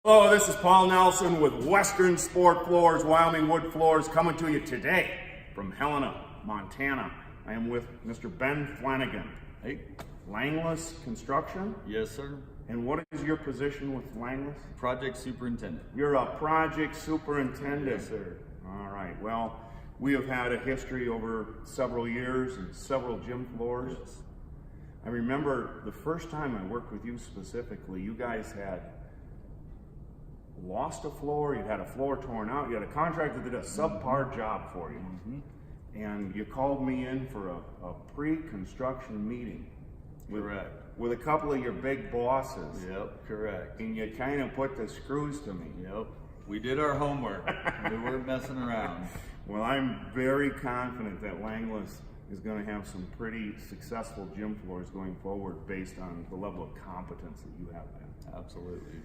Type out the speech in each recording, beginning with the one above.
Hello, this is Paul Nelson with Western Sport Floors, Wyoming Wood Floors, coming to you today from Helena, Montana. I am with Mr. Ben Flanagan. Hey. Langless Construction? Yes, sir. And what is your position with Langless? Project superintendent. You're a project superintendent. Yes, sir. All right. Well, we have had a history over several years and several gym floors. Yes. I remember the first time I worked with you specifically, you guys had lost a floor, you had a floor torn out, you had a contractor that did a subpar job for you. And you called me in for a pre-construction meeting. Correct. With a couple of your big bosses. Yep, correct. And you kind of put the screws to me. Yep. We did our homework. We weren't messing around. Well, I'm very confident that Langless is going to have some pretty successful gym floors going forward based on the level of competence that you have there. Absolutely.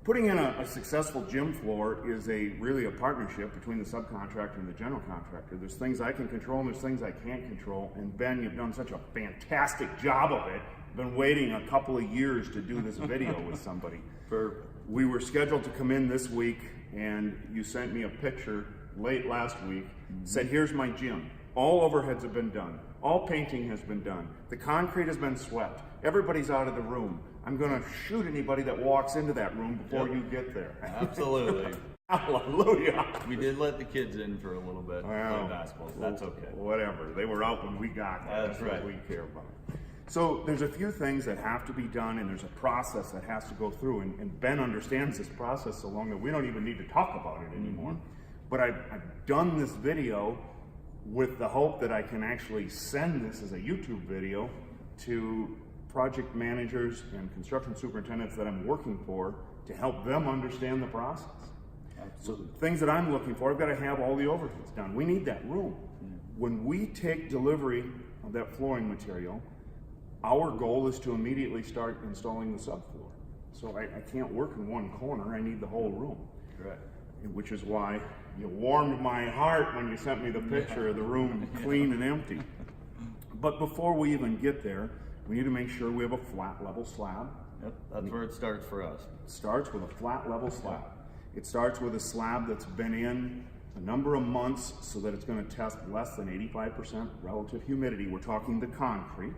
Putting in a successful gym floor is really a partnership between the subcontractor and the general contractor. There's things I can control and there's things I can't control. And Ben, you've done such a fantastic job of it. I've been waiting a couple of years to do this video with somebody. We were scheduled to come in this week and you sent me a picture late last week, said, here's my gym. All overheads have been done. All painting has been done. The concrete has been swept. Everybody's out of the room. I'm going to shoot anybody that walks into that room before you get there. Absolutely. Hallelujah. We did let the kids in for a little bit, play basketball. That's okay. Whatever. They were out when we got there. That's right. What we care about. So there's a few things that have to be done, and there's a process that has to go through. And Ben understands this process so long that we don't even need to talk about it anymore. But I've done this video with the hope that I can actually send this as a YouTube video to project managers and construction superintendents that I'm working for to help them understand the process. Absolutely. So things that I'm looking for, I've got to have all the overheads done. We need that room. When we take delivery of that flooring material, our goal is to immediately start installing the subfloor. So I can't work in one corner, I need the whole room. Correct. Which is why you warmed my heart when you sent me the picture of the room clean and empty. But before we even get there, we need to make sure we have a flat level slab. Yep, that's where it starts for us. It starts with a flat level slab. It starts with a slab that's been in a number of months so that it's going to test less than 85% relative humidity. We're talking the concrete.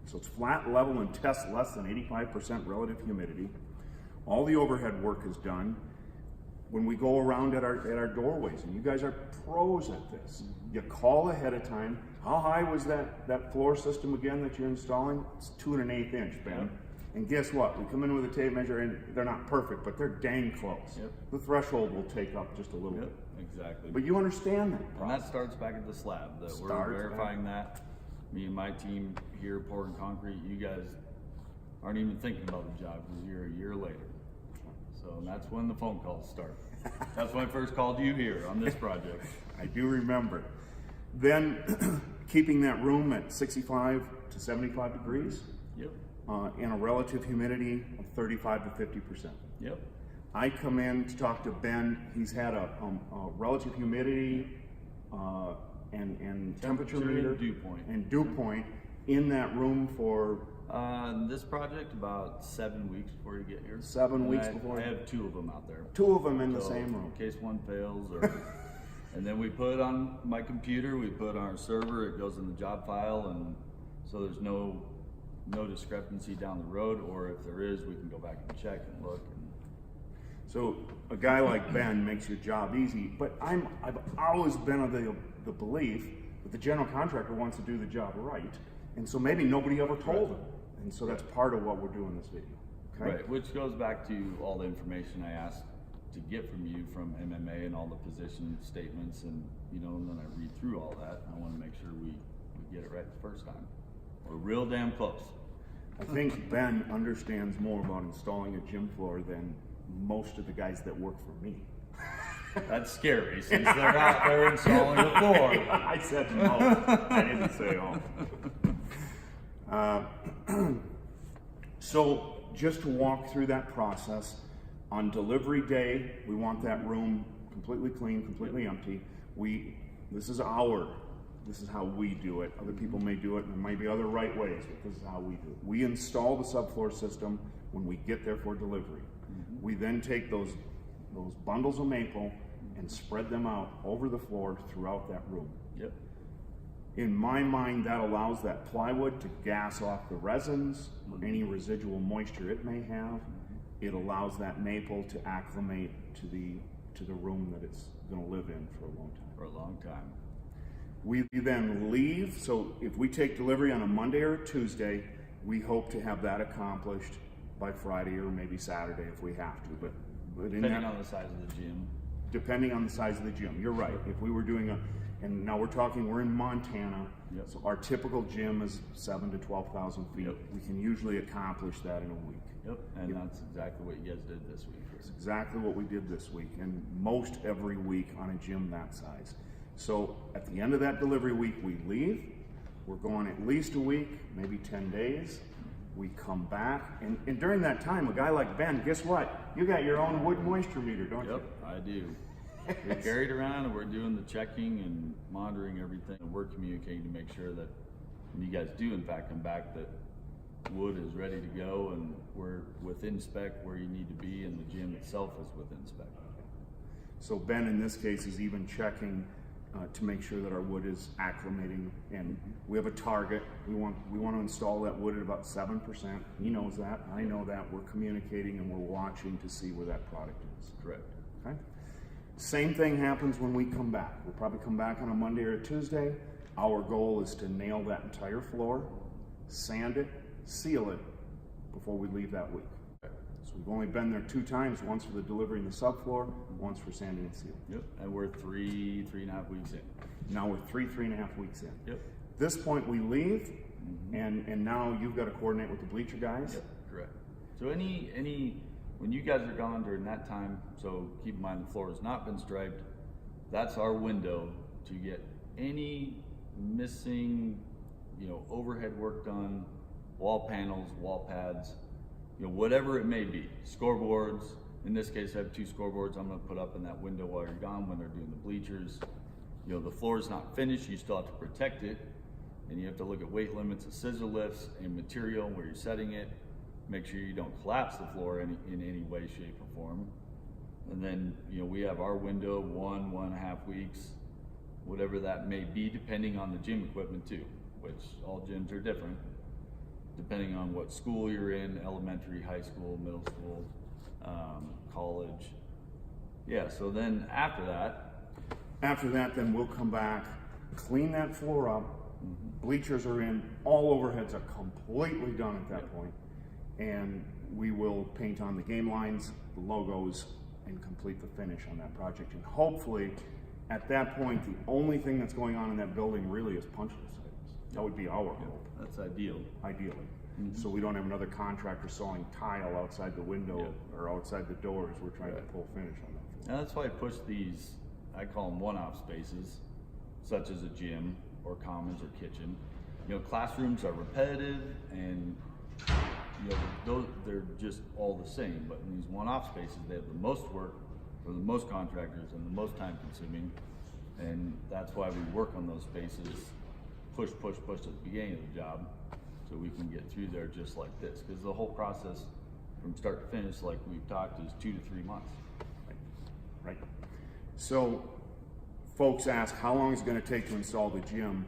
So it's flat level and tests less than 85% relative humidity. All the overhead work is done. When we go around at our doorways, and you guys are pros at this, you call ahead of time. How high was that floor system again that you're installing? It's 2 1/8 inch, Ben. Yep. And guess what? We come in with a tape measure, and they're not perfect, but they're dang close. Yep. The threshold will take up just a little bit. Exactly. But you understand that process. And that starts back at the slab. We're verifying that. Me and my team here pouring concrete, you guys aren't even thinking about the job because you're a year later. So that's when the phone calls start. That's when I first called you here on this project. I do remember. Then keeping that room at 65 to 75 degrees. Yep. And a relative humidity of 35 to 50%. Yep. I come in to talk to Ben. He's had a relative humidity and temperature meter and dew point in that room for this project about 7 weeks before you get here. 7 weeks before. I have 2 of them out there. 2 of them in the same room. In case one fails, and then we put it on my computer. We put it on our server. It goes in the job file, and so there's no discrepancy down the road. Or if there is, we can go back and check and look. So a guy like Ben makes your job easy. But I've always been of the belief that the general contractor wants to do the job right. And so maybe nobody ever told him. And so that's part of what we're doing this video. Okay? Right, which goes back to all the information I asked to get from you from MMA and all the position statements, and and then I read through all that. I want to make sure we get it right the first time. We're real damn close. I think Ben understands more about installing a gym floor than most of the guys that work for me. That's scary, since they're out there installing a floor. I said no. I didn't say all. So just to walk through that process, on delivery day, we want that room completely clean, completely empty. This is how we do it. Other people may do it, and there might be other right ways, but this is how we do it. We install the subfloor system when we get there for delivery. We then take those bundles of maple and spread them out over the floor throughout that room. Yep. In my mind, that allows that plywood to gas off the resins or any residual moisture it may have. It allows that maple to acclimate to the room that it's going to live in for a long time. For a long time. We then leave, so if we take delivery on a Monday or a Tuesday, we hope to have that accomplished by Friday or maybe Saturday if we have to. But depending on the size of the gym. Depending on the size of the gym, you're right. If we were doing and now we're in Montana, yep. So our typical gym is 7,000 to 12,000 feet. Yep. We can usually accomplish that in a week. Yep, and that's exactly what you guys did this week. That's exactly what we did this week, and most every week on a gym that size. So at the end of that delivery week, we leave. We're going at least a week, maybe 10 days. We come back, and during that time, a guy like Ben, guess what? You got your own wood moisture meter, don't you? Yep, I do. We carry it around, and we're doing the checking and monitoring everything, and we're communicating to make sure that when you guys do in fact come back, that wood is ready to go, and we're within spec where you need to be, and the gym itself is within spec. So Ben, in this case, is even checking to make sure that our wood is acclimating, and we have a target. We want to install that wood at about 7%. He knows that. I know that. We're communicating and we're watching to see where that product is. Correct. Okay. Same thing happens when we come back. We'll probably come back on a Monday or a Tuesday. Our goal is to nail that entire floor, sand it, seal it before we leave that week. So we've only been there 2 times, once for the delivery in the subfloor, once for sanding and sealing. Yep, and we're 3.5 weeks in. Now we're 3.5 weeks in. Yep. This point we leave, and now you've got to coordinate with the bleacher guys. Yep, correct. So any when you guys are gone during that time, so keep in mind the floor has not been striped, that's our window to get any missing, overhead work done, wall panels, wall pads, whatever it may be, scoreboards. In this case, I have 2 scoreboards I'm going to put up in that window while you're gone when they're doing the bleachers. The floor is not finished, you still have to protect it, and you have to look at weight limits of scissor lifts and material where you're setting it. Make sure you don't collapse the floor in any way, shape, or form. And then, we have our window 1.5 weeks, whatever that may be, depending on the gym equipment too, which all gyms are different, depending on what school you're in, elementary, high school, middle school, college. Yeah, so then after that, then we'll come back, clean that floor up, bleachers are in, all overheads are completely done at that point, and we will paint on the game lines, the logos, and complete the finish on that project. And hopefully, at that point, the only thing that's going on in that building really is punch list items. That would be our hope. That's ideal. Ideally. So we don't have another contractor sawing tile outside the window or outside the doors. We're trying to pull finish on that floor. And that's why I push these, I call them one-off spaces, such as a gym or commons or kitchen. Classrooms are repetitive, and they're just all the same. But in these one-off spaces, they have the most work for the most contractors and the most time-consuming, and that's why we work on those spaces, push at the beginning of the job, so we can get through there just like this. Because the whole process, from start to finish, like we've talked, is 2 to 3 months. Right. So, folks ask, how long is it going to take to install the gym?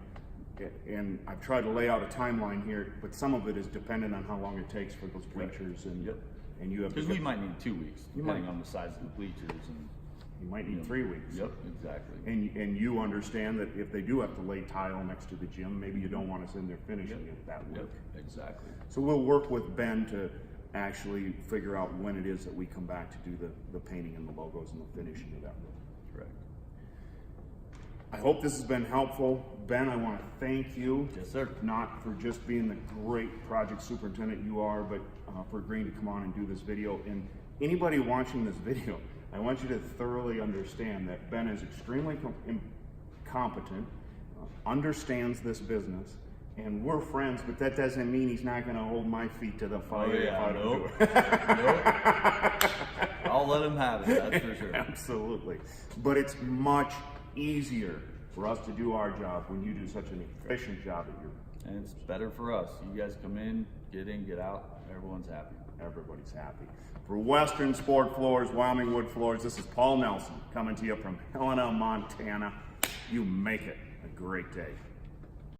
And I've tried to lay out a timeline here, but some of it is dependent on how long it takes for those bleachers, and you have. Because we might need 2 weeks, depending on the size of the bleachers, and you might need 3 weeks. Yep, exactly. And you understand that if they do have to lay tile next to the gym, maybe you don't want us in there finishing it that week. Yep, exactly. So we'll work with Ben to actually figure out when it is that we come back to do the painting and the logos and the finishing of that room. Correct. I hope this has been helpful. Ben, I want to thank you. Yes, sir. Not for just being the great project superintendent you are, but for agreeing to come on and do this video. And anybody watching this video, I want you to thoroughly understand that Ben is extremely competent, understands this business, and we're friends, but that doesn't mean he's not going to hold my feet to the fire if I don't do it. Nope. I'll let him have it, that's for sure. Absolutely. But it's much easier for us to do our job when you do such an efficient job at your. And it's better for us. You guys come in, get out, everyone's happy. everybody's happy. For Western Sport Floors, Wyoming Wood Floors, this is Paul Nelson coming to you from Helena, Montana. You make it a great day.